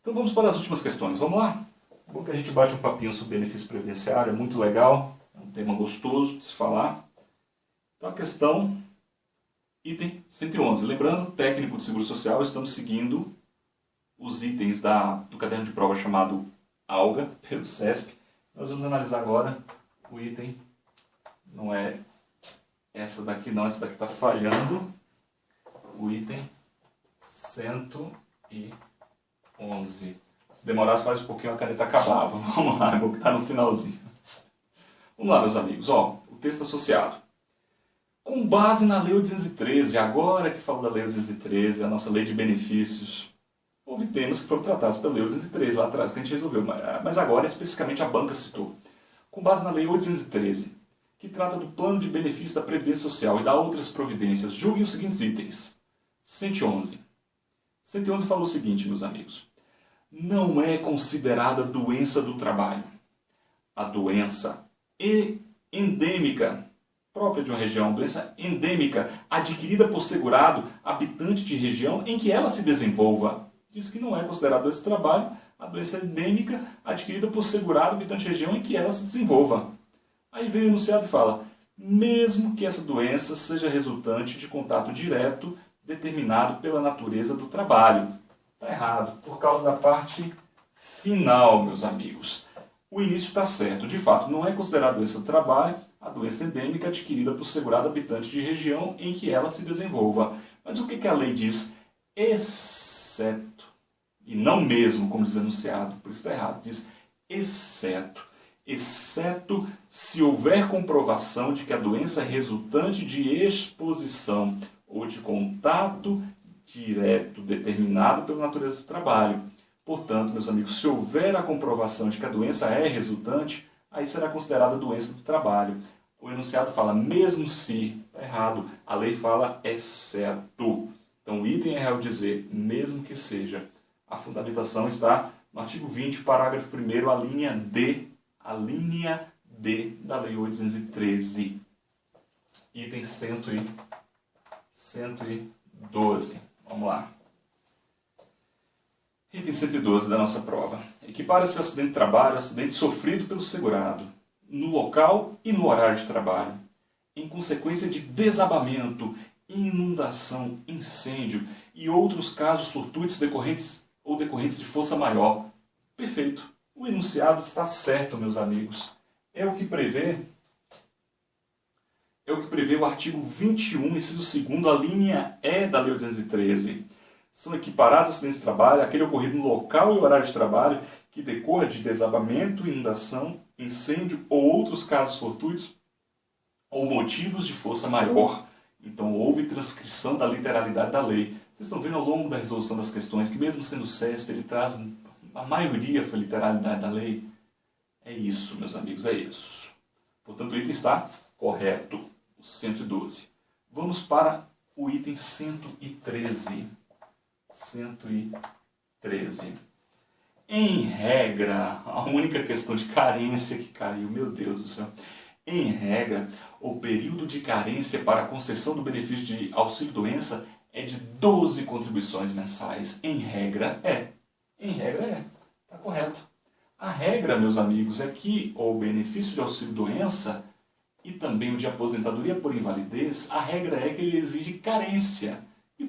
Então vamos para as últimas questões, vamos lá? É bom que a gente bate um papinho sobre benefício previdenciário, é muito legal, é um tema gostoso de se falar. Então a questão, item 111. Lembrando, técnico de seguro social, estamos seguindo os itens do caderno de prova chamado ALGA, pelo CESP. Nós vamos analisar agora o item, não é essa daqui não, essa daqui está falhando, o item 111. Se demorasse mais um pouquinho a caneta acabava. Vamos lá, vou estar no finalzinho. Vamos lá, meus amigos, ó, o texto associado. Com base na Lei 813, agora que falo da Lei 813, a nossa lei de benefícios, houve temas que foram tratados pela Lei 813 lá atrás, que a gente resolveu, mas agora especificamente a banca citou. Com base na Lei 813, que trata do plano de benefício da Previdência Social e da outras providências, julguem os seguintes itens. 111. 111 falou o seguinte, meus amigos. Não é considerada doença do trabalho. A doença endêmica, própria de uma região, doença endêmica, adquirida por segurado, habitante de região em que ela se desenvolva. Diz que não é considerada doença do trabalho, a doença endêmica, adquirida por segurado, habitante de região em que ela se desenvolva. Aí vem o enunciado e fala, mesmo que essa doença seja resultante de contato direto determinado pela natureza do trabalho. Está errado, por causa da parte final, meus amigos. O início está certo. De fato, não é considerada doença do trabalho a doença endêmica adquirida por segurado habitante de região em que ela se desenvolva. Mas o que a lei diz? Exceto, e não mesmo, como diz o enunciado, por isso está errado, diz exceto. Exceto se houver comprovação de que a doença é resultante de exposição ou de contato direto determinado pela natureza do trabalho. Portanto, meus amigos, se houver a comprovação de que a doença é resultante, aí será considerada doença do trabalho. O enunciado fala mesmo se, está errado, a lei fala exceto. Então o item é real dizer mesmo que seja. A fundamentação está no artigo 20, parágrafo 1º, a linha D da Lei 813. Item 112. Vamos lá. Item 112 da nossa prova. Equipara-se o acidente de trabalho, acidente sofrido pelo segurado, no local e no horário de trabalho, em consequência de desabamento, inundação, incêndio e outros casos fortuitos decorrentes de força maior. Perfeito. O enunciado está certo, meus amigos. É o que prevê o artigo 21, inciso 2º, a linha E da Lei 813. São equiparados acidentes de trabalho, aquele ocorrido no local e horário de trabalho que decorra de desabamento, inundação, incêndio ou outros casos fortuitos ou motivos de força maior. Então houve transcrição da literalidade da lei. Vocês estão vendo ao longo da resolução das questões que mesmo sendo CESP, ele traz, a maioria foi literalidade da lei. É isso, meus amigos, é isso. Portanto, o item está correto, o 112. Vamos para o item 113. 113. Em regra, a única questão de carência que caiu, meu Deus do céu. Em regra, o período de carência para a concessão do benefício de auxílio-doença é de 12 contribuições mensais. Em regra, é. Em regra, é. Está correto. A regra, meus amigos, é que o benefício de auxílio-doença e também o de aposentadoria por invalidez, a regra é que ele exige carência. E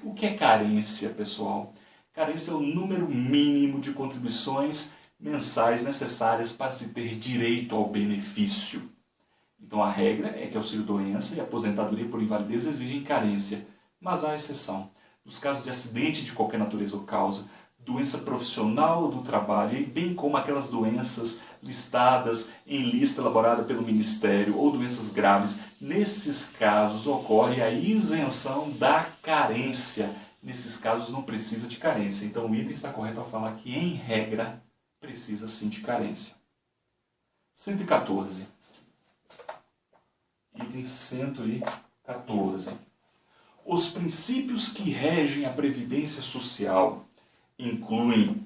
o que é carência, pessoal? Carência é o número mínimo de contribuições mensais necessárias para se ter direito ao benefício. Então a regra é que auxílio-doença e aposentadoria por invalidez exigem carência, mas há exceção. Nos casos de acidente de qualquer natureza ou causa, doença profissional do trabalho, e bem como aquelas doenças listadas em lista elaborada pelo Ministério ou doenças graves, nesses casos ocorre a isenção da carência. Nesses casos não precisa de carência. Então o item está correto ao falar que, em regra, precisa sim de carência. 114. Item 114. Os princípios que regem a Previdência Social incluem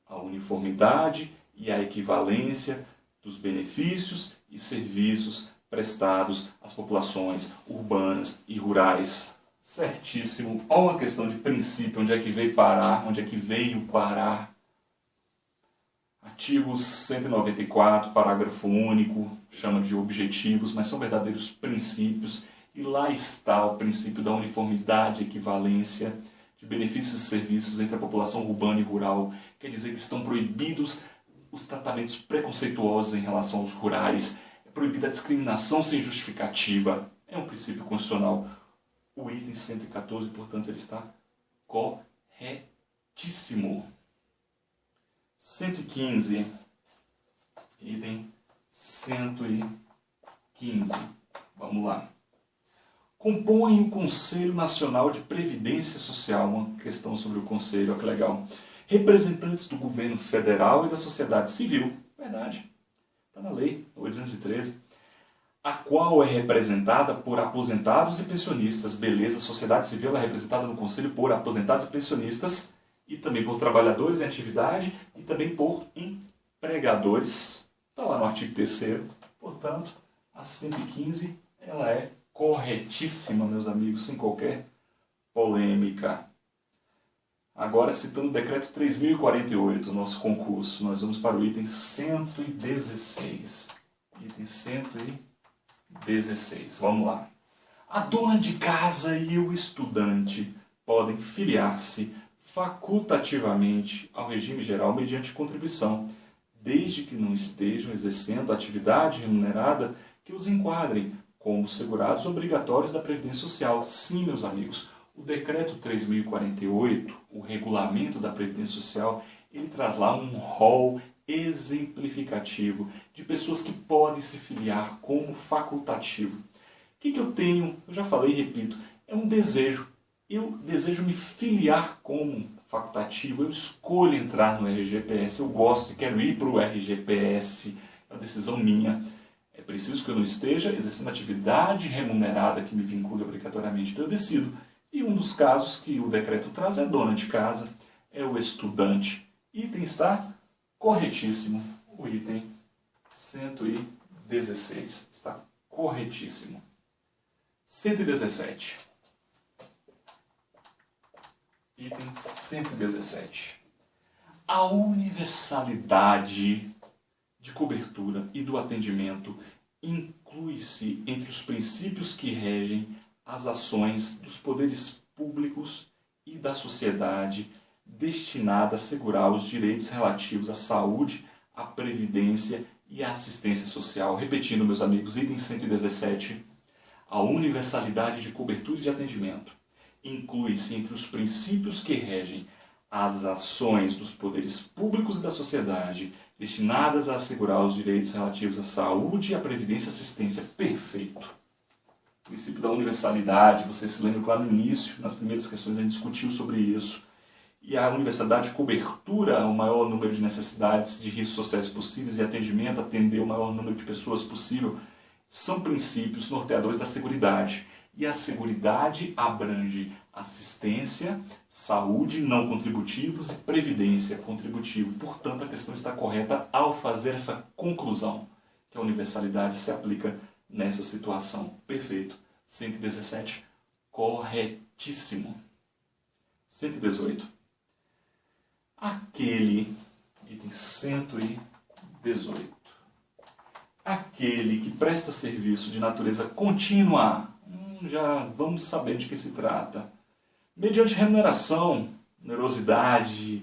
a uniformidade e a equivalência dos benefícios e serviços prestados às populações urbanas e rurais. Certíssimo. Olha uma questão de princípio, onde é que veio parar, onde é que veio parar. Artigo 194, parágrafo único, chama de objetivos, mas são verdadeiros princípios. E lá está o princípio da uniformidade e equivalência de benefícios e serviços entre a população urbana e rural. Quer dizer que estão proibidos os tratamentos preconceituosos em relação aos rurais. É proibida a discriminação sem justificativa. É um princípio constitucional. O item 114, portanto, ele está corretíssimo. 115. Item 115. Vamos lá. Compõe o Conselho Nacional de Previdência Social, uma questão sobre o Conselho, olha que legal. Representantes do governo federal e da sociedade civil, verdade, está na lei, 813, a qual é representada por aposentados e pensionistas, beleza, a sociedade civil é representada no Conselho por aposentados e pensionistas, e também por trabalhadores em atividade, e também por empregadores, está lá no artigo 3º, portanto, a 115, ela é corretíssima, meus amigos, sem qualquer polêmica. Agora, citando o decreto 3048, nosso concurso, nós vamos para o item 116. Item 116. Vamos lá. A dona de casa e o estudante podem filiar-se facultativamente ao regime geral mediante contribuição, desde que não estejam exercendo atividade remunerada que os enquadrem como segurados obrigatórios da Previdência Social. Sim, meus amigos, o Decreto 3048, o regulamento da Previdência Social, ele traz lá um rol exemplificativo de pessoas que podem se filiar como facultativo. O que eu tenho? Eu já falei e repito, é um desejo. Eu desejo me filiar como facultativo, eu escolho entrar no RGPS, eu gosto e quero ir para o RGPS, é uma decisão minha. É preciso que eu não esteja exercendo atividade remunerada que me vincule obrigatoriamente, então eu decido. E um dos casos que o decreto traz é a dona de casa, é o estudante. Item está corretíssimo. O item 116 está corretíssimo. 117. Item 117. A universalidade de cobertura e do atendimento inclui-se entre os princípios que regem as ações dos poderes públicos e da sociedade destinada a assegurar os direitos relativos à saúde, à previdência e à assistência social. Repetindo, meus amigos, item 117. A universalidade de cobertura e de atendimento inclui-se entre os princípios que regem as ações dos poderes públicos e da sociedade destinadas a assegurar os direitos relativos à saúde, à previdência e à assistência. Perfeito. O princípio da universalidade, você se lembra lá no início, nas primeiras questões a gente discutiu sobre isso. E a universalidade de cobertura, o maior número de necessidades de riscos sociais possíveis e atendimento, atender o maior número de pessoas possível, são princípios norteadores da seguridade. E a seguridade abrange assistência, saúde não contributivos e previdência contributiva. Portanto, a questão está correta ao fazer essa conclusão, que a universalidade se aplica nessa situação. Perfeito. 117, corretíssimo. 118. Aquele, item 118. Aquele que presta serviço de natureza contínua, já vamos saber de que se trata, mediante remuneração, onerosidade,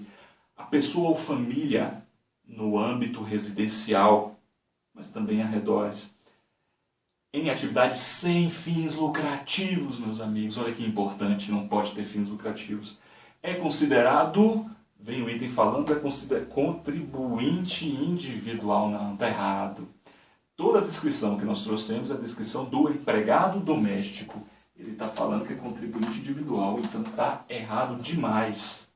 a pessoa ou família no âmbito residencial, mas também arredores, em atividades sem fins lucrativos, meus amigos. Olha que importante, não pode ter fins lucrativos. É considerado, vem o item falando, é considerado contribuinte individual. Não, está errado. Toda a descrição que nós trouxemos é a descrição do empregado doméstico. Ele está falando que é contribuinte individual, então está errado demais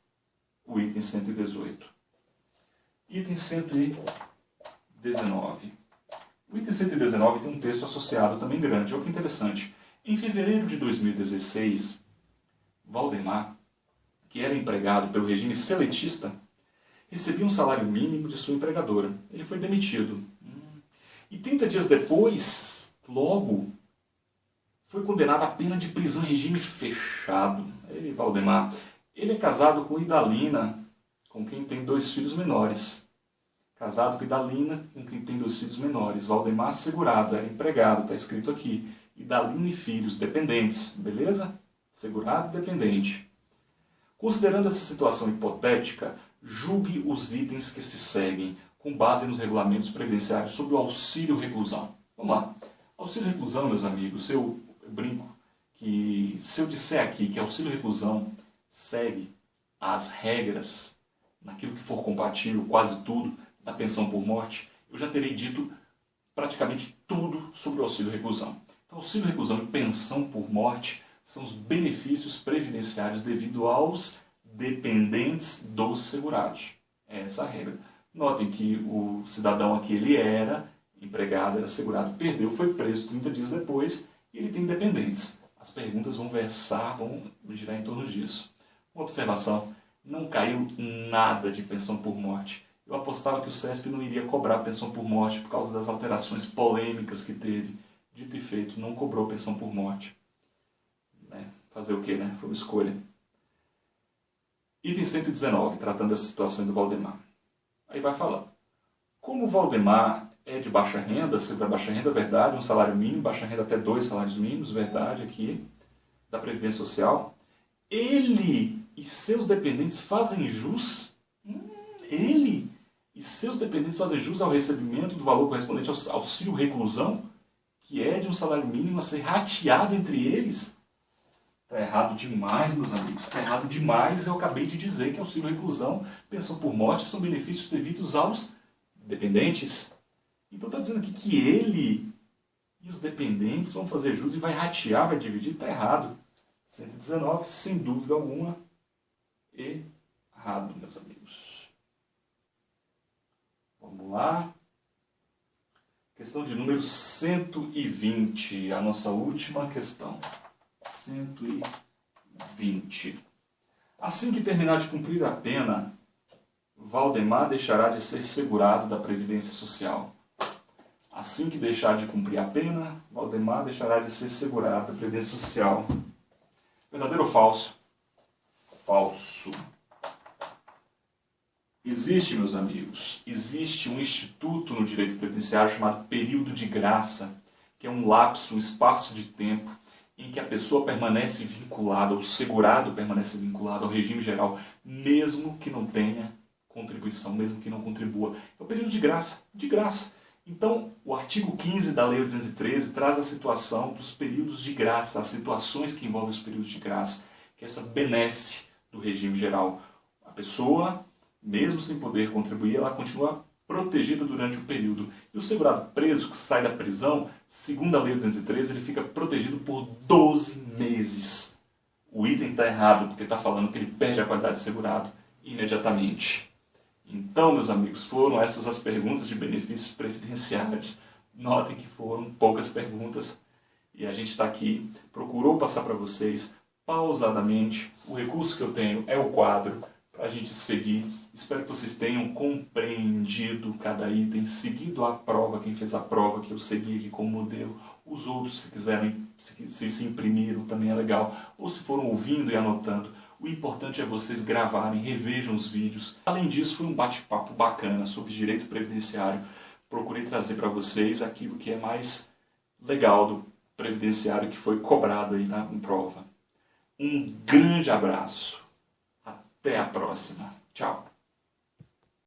o item 118. Item 119. O item 119 tem um texto associado também grande. Olha que interessante. Em fevereiro de 2016, Valdemar, que era empregado pelo regime seletista, recebia um salário mínimo de sua empregadora. Ele foi demitido. E 30 dias depois, logo, foi condenado à pena de prisão em regime fechado. Ei, Valdemar. Ele é casado com Idalina, com quem tem 2 filhos menores. Casado com Idalina, com quem tem 2 filhos menores. Valdemar segurado, era empregado, está escrito aqui. Idalina e filhos, dependentes, beleza? Segurado e dependente. Considerando essa situação hipotética, julgue os itens que se seguem, com base nos regulamentos previdenciários sobre o auxílio reclusão. Vamos lá. Auxílio reclusão, meus amigos, eu brinco que se eu disser aqui que auxílio reclusão segue as regras, naquilo que for compatível, quase tudo, da pensão por morte, eu já terei dito praticamente tudo sobre o auxílio reclusão. Então, auxílio reclusão e pensão por morte são os benefícios previdenciários devido aos dependentes dos segurados. É essa a regra. Notem que o cidadão aqui, ele era empregado, era segurado, perdeu, foi preso 30 dias depois e ele tem dependentes. As perguntas vão girar em torno disso. Uma observação, não caiu nada de pensão por morte. Eu apostava que o CESP não iria cobrar pensão por morte por causa das alterações polêmicas que teve. Dito e feito, não cobrou pensão por morte. Fazer o quê, né? Foi uma escolha. Item 119, tratando dessa situação do Valdemar. Aí vai falando. Como o Valdemar é de baixa renda, segura baixa renda, verdade, um salário mínimo, baixa renda até 2 salários mínimos, verdade, aqui, da Previdência Social. Ele e seus dependentes fazem jus, ele e seus dependentes fazem jus ao recebimento do valor correspondente ao auxílio reclusão, que é de um salário mínimo a ser rateado entre eles. Está errado demais, meus amigos. Está errado demais. Eu acabei de dizer que auxílio reclusão, pensão por morte são benefícios devidos aos dependentes. Então está dizendo aqui que ele e os dependentes vão fazer jus e vai ratear, vai dividir. Está errado. 119, sem dúvida alguma, errado, meus amigos. Vamos lá. Questão de número 120, a nossa última questão. 120. Assim que terminar de cumprir a pena, Valdemar deixará de ser segurado da Previdência Social. Assim que deixar de cumprir a pena, Valdemar deixará de ser segurado da Previdência Social. Verdadeiro ou falso? Falso. Existe, meus amigos, existe um instituto no direito previdenciário chamado período de graça, que é um lapso, um espaço de tempo em que a pessoa permanece vinculada, o segurado permanece vinculado ao regime geral, mesmo que não tenha contribuição, mesmo que não contribua. É o período de graça, de graça. Então, o artigo 15 da Lei 813 traz a situação dos períodos de graça, as situações que envolvem os períodos de graça, que é essa benesse do regime geral. A pessoa, mesmo sem poder contribuir, ela continua protegida durante o período. E o segurado preso que sai da prisão, segundo a Lei 213, ele fica protegido por 12 meses. O item está errado, porque está falando que ele perde a qualidade de segurado imediatamente. Então, meus amigos, foram essas as perguntas de benefícios previdenciários. Notem que foram poucas perguntas e a gente está aqui, procurou passar para vocês pausadamente. O recurso que eu tenho é o quadro para a gente seguir. Espero que vocês tenham compreendido cada item, seguido a prova, quem fez a prova que eu segui aqui como modelo. Os outros, se quiserem, se imprimiram, também é legal. Ou se foram ouvindo e anotando. O importante é vocês gravarem, revejam os vídeos. Além disso, foi um bate-papo bacana sobre direito previdenciário. Procurei trazer para vocês aquilo que é mais legal do previdenciário que foi cobrado aí em prova. Um grande abraço. Até a próxima. Tchau.